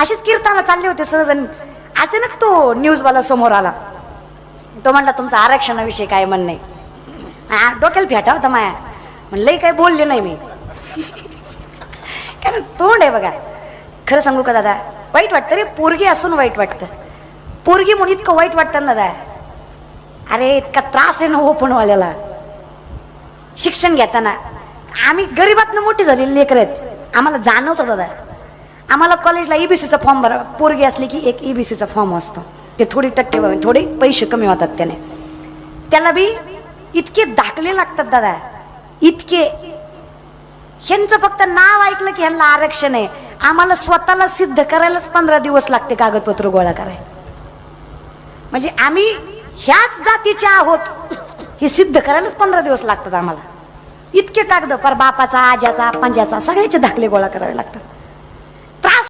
अशीच कीर्तनाला चालले होते सहजन, अचानक तो न्यूजवाला समोर आला. तो म्हणला तुमचं आरक्षणाविषयी काय म्हणणं आहे. डोक्याला फेटा होता माया, म्हणलंही काही बोलले नाही मी. कारण तोंड आहे बघा. खरं सांगू का दादा, वाईट वाटतं रे, पोरगी असून वाईट वाटतं. पोरगी म्हणून इतकं वाईट वाटतं ना दादा. अरे इतका त्रास आहे ना ओपनवाल्याला शिक्षण घेताना. आम्ही गरीबातनं मोठी झालेली लेकर आहेत, आम्हाला जाणवतं दादा. आम्हाला कॉलेजला ईबीसीचा फॉर्म भरा, पोरगी असली की एक ईबीसीचा फॉर्म असतो, ते थोडी टक्के थोडे पैसे कमी होतात त्याने. त्याला बी इतके दाखले लागतात दादा, इतके. ह्यांचं फक्त नाव ऐकलं की ह्यांना आरक्षण आहे. आम्हाला स्वतःला सिद्ध करायलाच 15 दिवस लागते कागदपत्र गोळा करायला. म्हणजे आम्ही ह्याच जातीचे आहोत हे सिद्ध करायलाच 15 दिवस लागतात आम्हाला. इतके कागद, पर बापाचा, आज्याचा, पंजाचा, सगळ्याचे दाखले गोळा करावे लागतात. त्रास